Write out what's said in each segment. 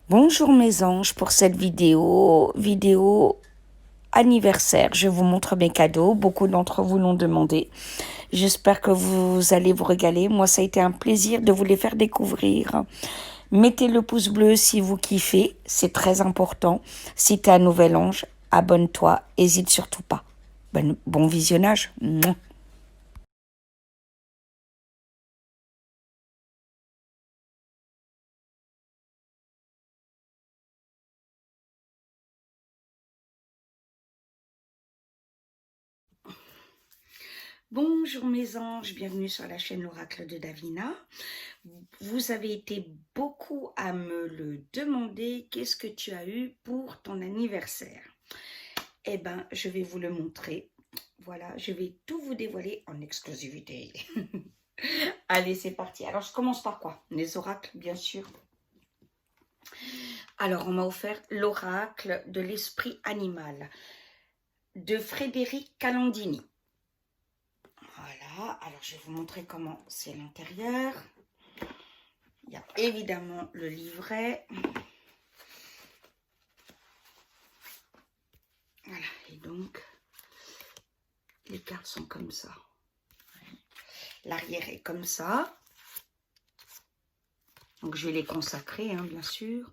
Bonjour mes anges pour cette vidéo anniversaire. Je vous montre mes cadeaux. Beaucoup d'entre vous l'ont demandé. J'espère que vous allez vous régaler. Moi, ça a été un plaisir de vous les faire découvrir. Mettez le pouce bleu si vous kiffez. C'est très important. Si tu es un nouvel ange, abonne-toi. Hésite surtout pas. Bon visionnage. Mouah. Bonjour mes anges, bienvenue sur la chaîne L'Oracle de Davina. Vous avez été beaucoup à me le demander, qu'est-ce que tu as eu pour ton anniversaire? Eh bien, je vais vous le montrer. Voilà, je vais tout vous dévoiler en exclusivité. Allez, c'est parti. Alors, je commence par quoi? Les oracles, bien sûr. Alors, on m'a offert l'oracle de l'esprit animal de Frédéric Calandini. Voilà, alors je vais vous montrer comment c'est l'intérieur. Il y a évidemment le livret. Voilà, et donc, les cartes sont comme ça. L'arrière est comme ça. Donc, je vais les consacrer, hein, bien sûr.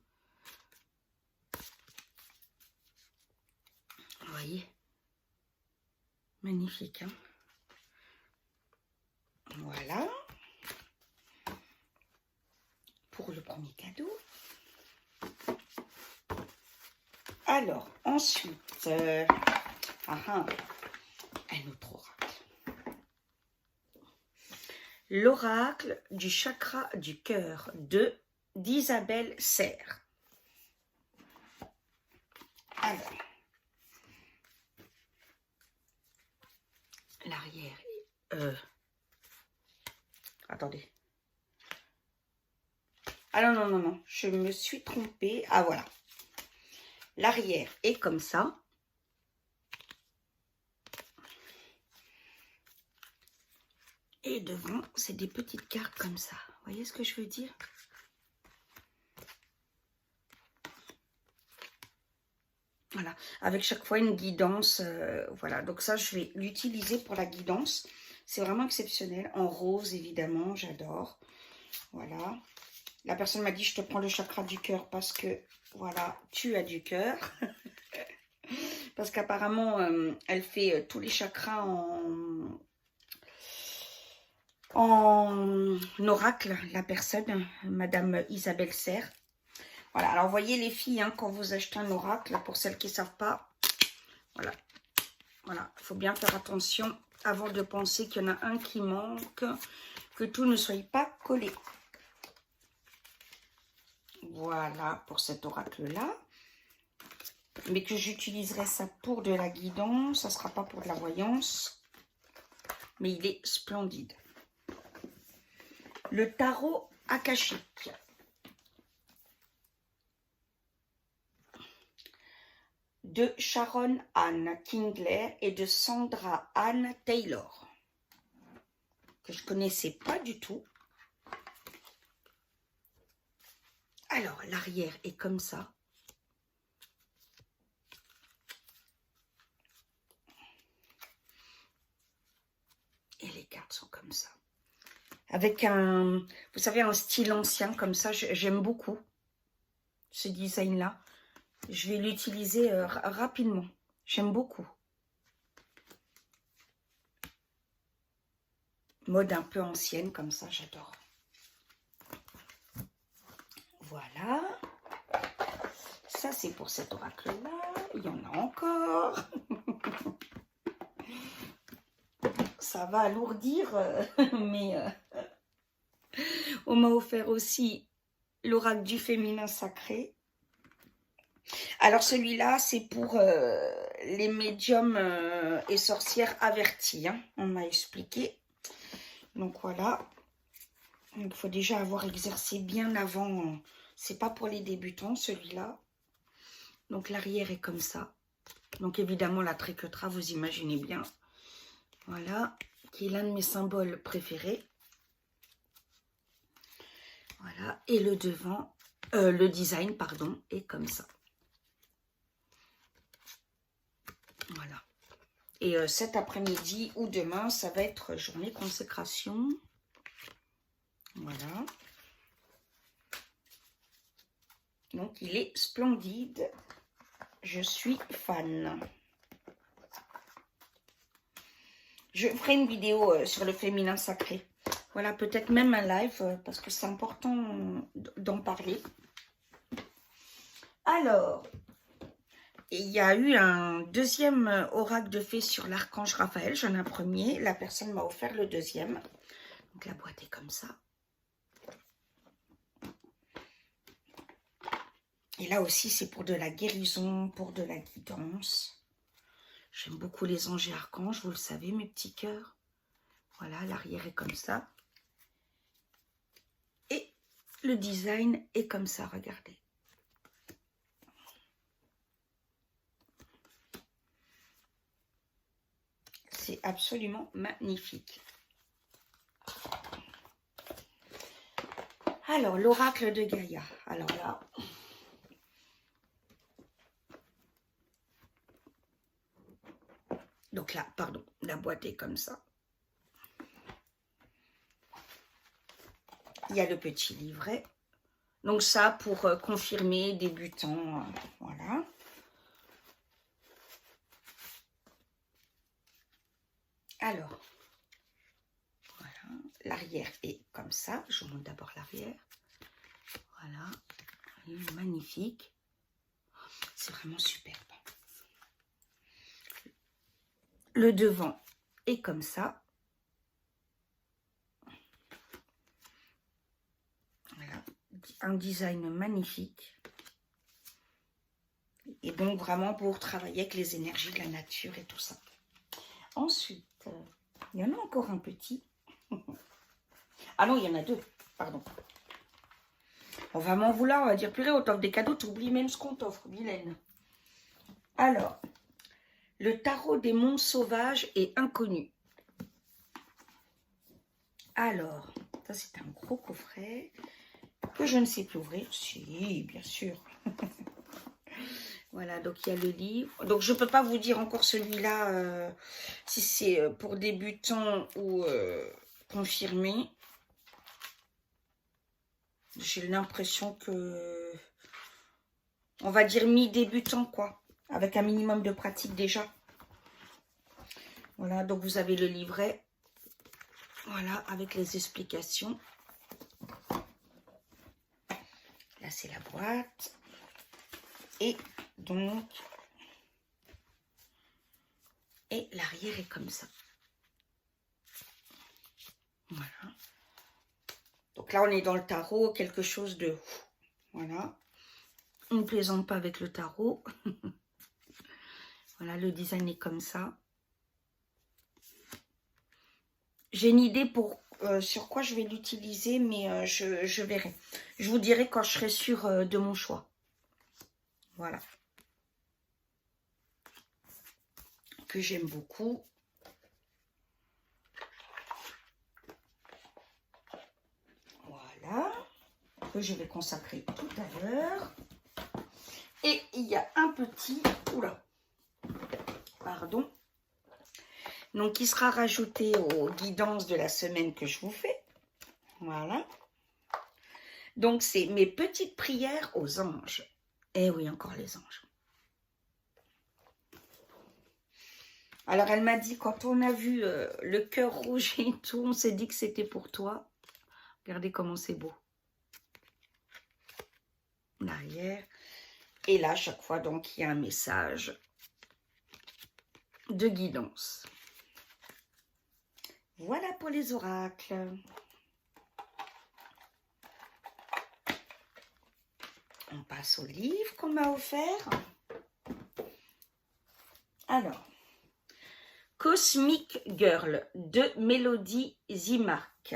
Vous voyez? Magnifique, hein? Voilà. Pour le premier cadeau. Alors, ensuite, un autre oracle. L'oracle du chakra du cœur d'Isabelle Serre. Alors, l'arrière est... attendez. Ah non, non, non, non, je me suis trompée. Ah, voilà. L'arrière est comme ça. Et devant, c'est des petites cartes comme ça. Vous voyez ce que je veux dire? Voilà, avec chaque fois une guidance. Voilà, donc ça, je vais l'utiliser pour la guidance. C'est vraiment exceptionnel. En rose, évidemment, j'adore. Voilà. La personne m'a dit, je te prends le chakra du cœur parce que, voilà, tu as du cœur. Parce qu'apparemment, elle fait tous les chakras en oracle, la personne, Madame Isabelle Serre. Voilà, alors voyez les filles, hein, quand vous achetez un oracle, pour celles qui ne savent pas, voilà, voilà, il faut bien faire attention avant de penser qu'il y en a un qui manque, que tout ne soit pas collé. Voilà pour cet oracle-là. Mais que j'utiliserai ça pour de la guidance, ça ne sera pas pour de la voyance. Mais il est splendide. Le tarot akashique. De Sharon Anne Kingler et de Sandra Anne Taylor. Que je ne connaissais pas du tout. Alors, l'arrière est comme ça. Et les cartes sont comme ça. Avec un, vous savez, un style ancien comme ça. J'aime beaucoup ce design-là. Je vais l'utiliser rapidement. J'aime beaucoup. Mode un peu ancienne comme ça, j'adore. Voilà. Ça, c'est pour cet oracle-là. Il y en a encore. Ça va alourdir, mais on m'a offert aussi l'oracle du féminin sacré. Alors celui-là, c'est pour les médiums et sorcières avertis, hein, on m'a expliqué. Donc voilà, il faut déjà avoir exercé bien avant. C'est pas pour les débutants celui-là. Donc l'arrière est comme ça. Donc évidemment la triquetra, vous imaginez bien. Voilà, qui est l'un de mes symboles préférés. Voilà, et le devant, Le design, pardon, est comme ça. Voilà. Et cet après-midi ou demain, ça va être journée consécration. Voilà. Donc, il est splendide. Je suis fan. Je ferai une vidéo sur le féminin sacré. Voilà, peut-être même un live, parce que c'est important d'en parler. Alors, il y a eu un deuxième oracle de fées sur l'archange Raphaël. J'en ai un premier. La personne m'a offert le deuxième. Donc, la boîte est comme ça. Et là aussi, c'est pour de la guérison, pour de la guidance. J'aime beaucoup les anges et archanges, vous le savez, mes petits cœurs. Voilà, l'arrière est comme ça. Et le design est comme ça, regardez. C'est absolument magnifique. Alors, l'oracle de Gaïa. Alors là... Donc là, pardon, la boîte est comme ça. Il y a le petit livret. Donc ça, pour confirmer, débutant, voilà. Alors, voilà, l'arrière est comme ça. Je vous montre d'abord l'arrière. Voilà, il est magnifique. C'est vraiment superbe. Le devant est comme ça. Voilà, un design magnifique. Et donc vraiment pour travailler avec les énergies de la nature et tout ça. Ensuite, il y en a encore un petit. Ah non, il y en a deux, pardon. On va m'en vouloir, on va dire, purée, on t'offre des cadeaux, tu oublies même ce qu'on t'offre, Mylène. Alors, le tarot des monts sauvages et inconnus. Alors, ça c'est un gros coffret que je ne sais plus ouvrir. Si, bien sûr. Voilà, donc il y a le livre. Donc je ne peux pas vous dire encore celui-là, si c'est pour débutants ou confirmé. J'ai l'impression que, on va dire mi-débutant, quoi. Avec un minimum de pratique déjà. Voilà, donc vous avez le livret. Voilà, avec les explications. Là, c'est la boîte. Et donc, et l'arrière est comme ça. Voilà. Donc là, on est dans le tarot, quelque chose de... Voilà. On ne plaisante pas avec le tarot. Voilà, le design est comme ça. J'ai une idée pour sur quoi je vais l'utiliser, mais je verrai. Je vous dirai quand je serai sûre de mon choix. Voilà. Que j'aime beaucoup. Voilà. Que je vais consacrer tout à l'heure. Et il y a un petit... Oula. Pardon. Donc, qui sera rajouté aux guidances de la semaine que je vous fais. Voilà. Donc, c'est mes petites prières aux anges. Eh oui, encore les anges. Alors, elle m'a dit, quand on a vu le cœur rouge et tout, on s'est dit que c'était pour toi. Regardez comment c'est beau. L'arrière. Et là, chaque fois, donc, il y a un message de guidance. Voilà pour les oracles. On passe au livre qu'on m'a offert. Alors, Cosmic Girl de Mélodie Zimark.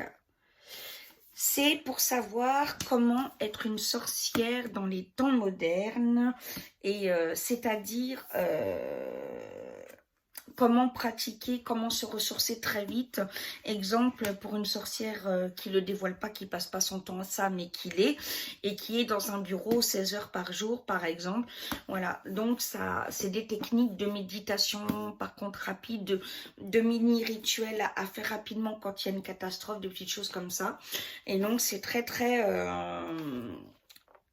C'est pour savoir comment être une sorcière dans les temps modernes, et c'est-à-dire comment pratiquer, comment se ressourcer très vite. Exemple, pour une sorcière qui ne le dévoile pas, qui passe pas son temps à ça, mais qui l'est, et qui est dans un bureau 16 heures par jour, par exemple. Voilà, donc ça, c'est des techniques de méditation, par contre, rapides, de mini-rituels à faire rapidement quand il y a une catastrophe, de petites choses comme ça. Et donc, c'est très, très...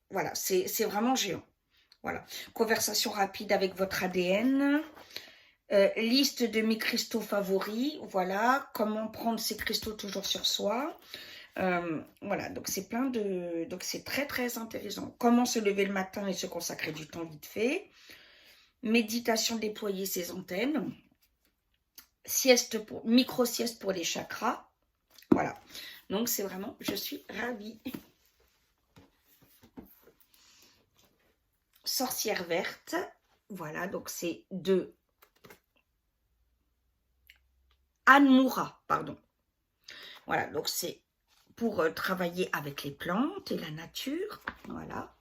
voilà, c'est vraiment géant. Voilà, conversation rapide avec votre ADN. Liste de mes cristaux favoris, voilà, comment prendre ces cristaux toujours sur soi, voilà, donc c'est plein de, donc c'est très très intéressant. Comment se lever le matin et se consacrer du temps vite fait, méditation, déployer ses antennes, sieste pour, micro-sieste pour les chakras, voilà, donc c'est vraiment, je suis ravie. Sorcière verte, voilà, donc c'est de Anne Moura, pardon. Voilà, donc c'est pour travailler avec les plantes et la nature, voilà.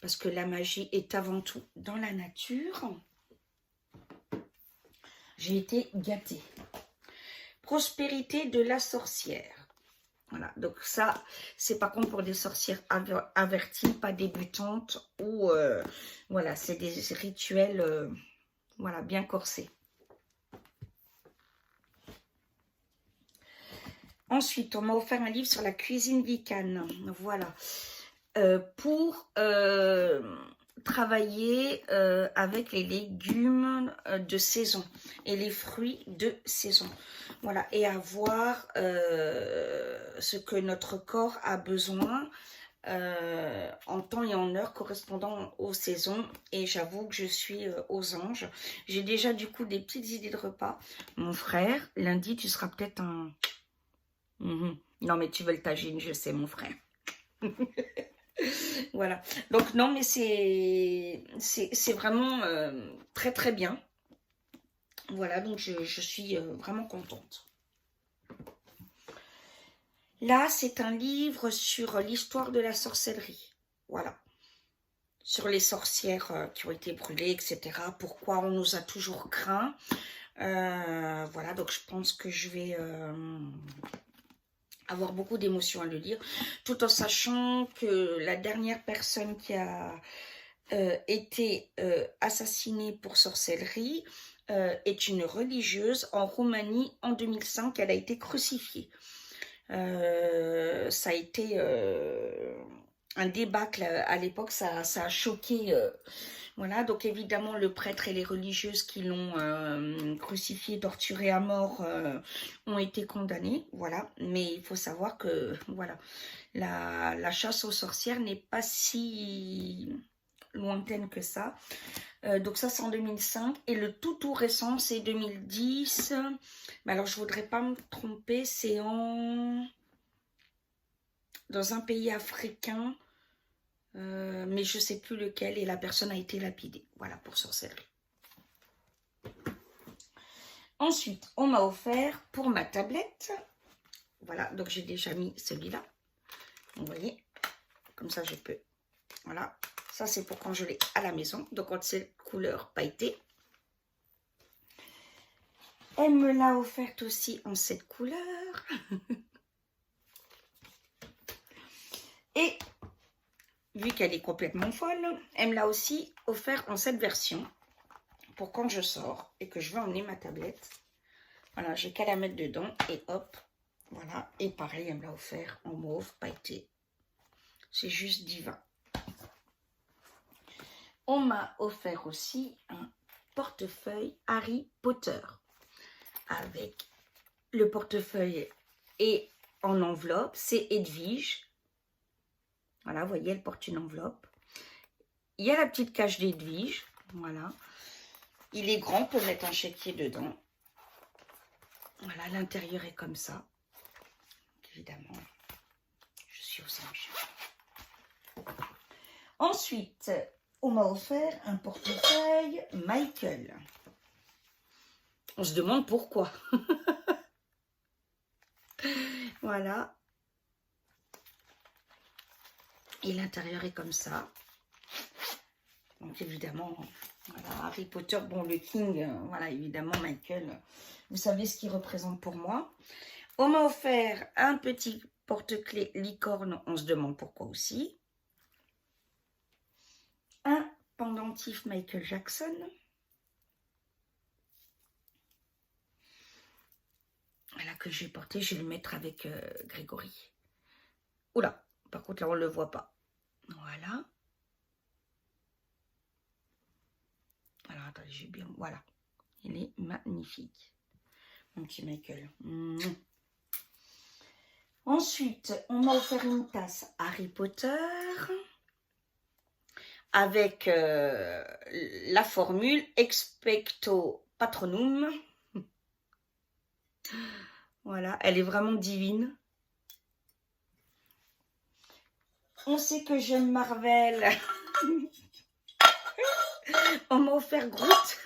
Parce que la magie est avant tout dans la nature. J'ai été gâtée. Prospérité de la sorcière. Voilà, donc ça, c'est par contre pour des sorcières averties, pas débutantes, ou voilà, c'est des rituels voilà, bien corsés. Ensuite, on m'a offert un livre sur la cuisine vicane. Voilà. Pour travailler avec les légumes de saison et les fruits de saison. Voilà. Et avoir ce que notre corps a besoin en temps et en heure correspondant aux saisons. Et j'avoue que je suis aux anges. J'ai déjà du coup des petites idées de repas. Mon frère, lundi, tu seras peut-être un... Non, mais tu veux le tagine, je sais, mon frère. Voilà. Donc, non, mais c'est vraiment très, très bien. Voilà, donc je suis vraiment contente. Là, c'est un livre sur l'histoire de la sorcellerie. Voilà. Sur les sorcières qui ont été brûlées, etc. Pourquoi on nous a toujours craint. Voilà, donc je pense que je vais... avoir beaucoup d'émotions à le lire, tout en sachant que la dernière personne qui a été assassinée pour sorcellerie est une religieuse en Roumanie en 2005. Elle a été crucifiée. Ça a été un débâcle à l'époque, ça a choqué. Voilà, donc évidemment le prêtre et les religieuses qui l'ont crucifié, torturé à mort ont été condamnés. Voilà, mais il faut savoir que voilà, la chasse aux sorcières n'est pas si lointaine que ça. Donc ça c'est en 2005 et le tout récent c'est 2010. Mais alors je voudrais pas me tromper, c'est dans un pays africain, mais je sais plus lequel, et la personne a été lapidée. Voilà pour sorcellerie. Ensuite, on m'a offert pour ma tablette, voilà, donc j'ai déjà mis celui-là. Vous voyez, comme ça je peux, voilà. Ça c'est pour quand je l'ai à la maison, donc quand c'est couleur pailletée. Elle me l'a offerte aussi en cette couleur. Et vu qu'elle est complètement folle, elle me l'a aussi offert en cette version pour quand je sors et que je vais emmener ma tablette. Voilà, j'ai qu'à la mettre dedans et hop, voilà. Et pareil, elle me l'a offert en mauve pailleté. C'est juste divin. On m'a offert aussi un portefeuille Harry Potter avec le portefeuille et en enveloppe, c'est Edwige. Voilà, vous voyez, elle porte une enveloppe. Il y a la petite cage d'Edwige, voilà. Il est grand, on peut mettre un chéquier dedans. Voilà, l'intérieur est comme ça. Évidemment, je suis aux anges. Ensuite, on m'a offert un portefeuille Michael. On se demande pourquoi. Voilà. Et l'intérieur est comme ça. Donc évidemment, Voilà, Harry Potter, bon, le King, voilà, évidemment, Michael, vous savez ce qu'il représente pour moi. On m'a offert un petit porte-clés licorne, on se demande pourquoi aussi. Un pendentif Michael Jackson. Voilà, que je vais porter, je vais le mettre avec Grégory. Oula, par contre là on ne le voit pas. Voilà. Alors attendez, j'ai bien... Voilà. Il est magnifique. Mon petit Michael. Ensuite, on m'a offert une tasse Harry Potter avec la formule Expecto Patronum. Voilà, elle est vraiment divine. On sait que j'aime Marvel. On m'a offert Groot.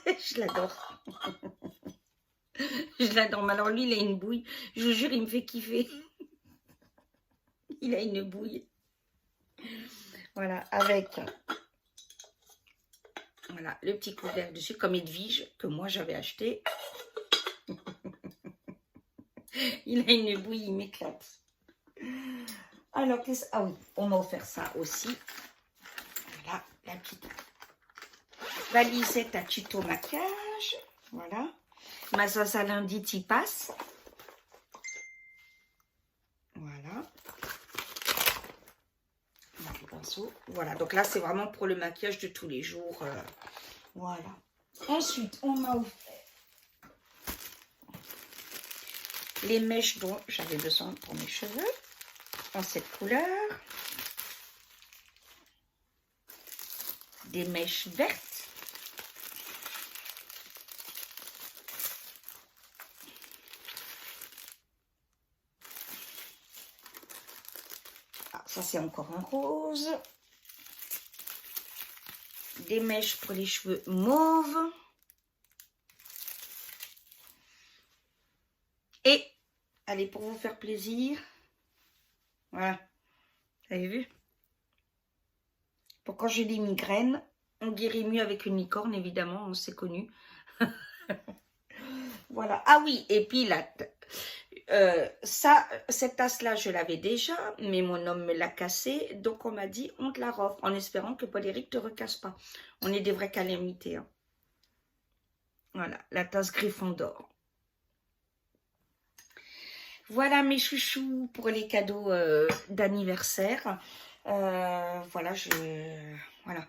Je l'adore. Je l'adore. Mais alors lui, il a une bouille. Je vous jure, il me fait kiffer. Il a une bouille. Voilà, avec voilà, le petit couvercle dessus, comme Edwige, que moi j'avais acheté. Il a une bouille, il m'éclate. Alors, ah oui, on m'a offert ça aussi. Voilà, la petite valisette à tuto maquillage. Voilà. Ma sauce à lundi, t'y passe. Voilà. Voilà, donc là, c'est vraiment pour le maquillage de tous les jours. Voilà. Ensuite, on m'a offert les mèches dont j'avais besoin pour mes cheveux. En cette couleur. Des mèches vertes. Ah, ça, c'est encore en rose. Des mèches pour les cheveux mauves. Et, allez, pour vous faire plaisir, voilà, vous avez vu? Pour quand j'ai des migraines, on guérit mieux avec une licorne, évidemment, on s'est connu. Voilà. Ah oui, et puis là, cette tasse-là, je l'avais déjà, mais mon homme me l'a cassée, donc on m'a dit, on te la offre, en espérant que Paul-Éric ne te recasse pas. On est des vraies calamités. Hein. Voilà, la tasse Gryffondor. Voilà mes chouchous pour les cadeaux d'anniversaire. Voilà, voilà,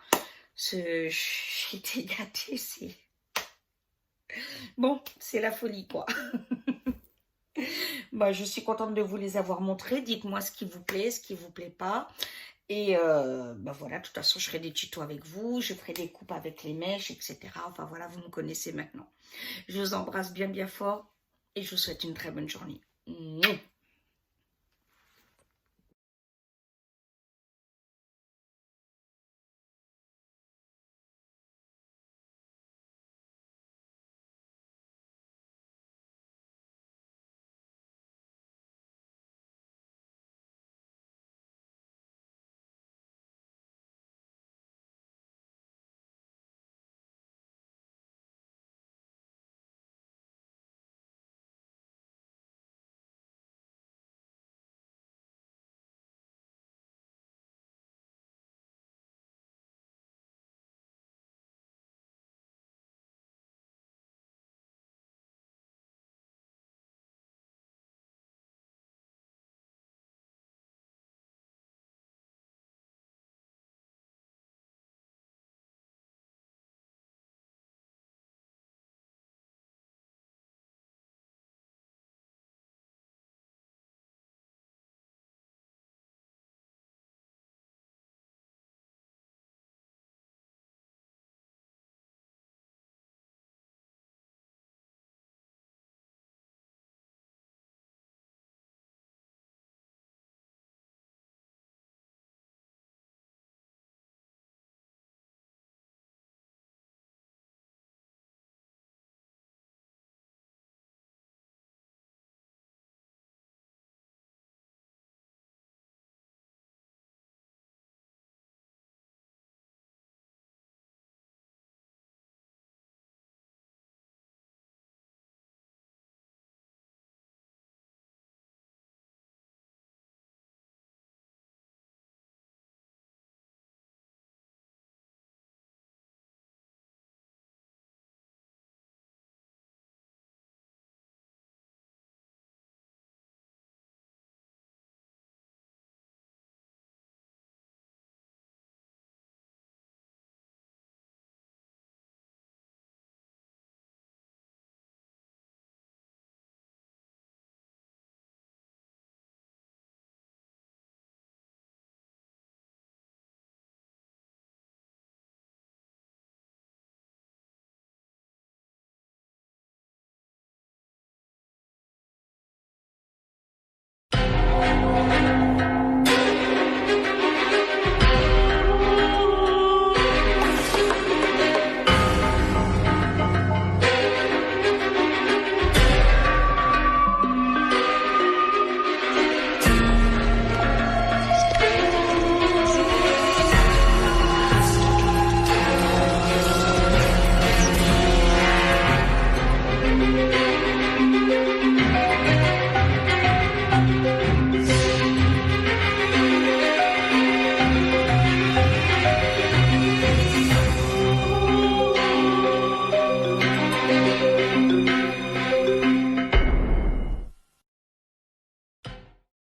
j'ai été gâtée, c'est... Bon, c'est la folie, quoi. Bah, je suis contente de vous les avoir montrés. Dites-moi ce qui vous plaît, ce qui ne vous plaît pas. Et bah voilà, de toute façon, je ferai des tutos avec vous. Je ferai des coupes avec les mèches, etc. Enfin, voilà, vous me connaissez maintenant. Je vous embrasse bien, bien fort. Et je vous souhaite une très bonne journée. Mouah.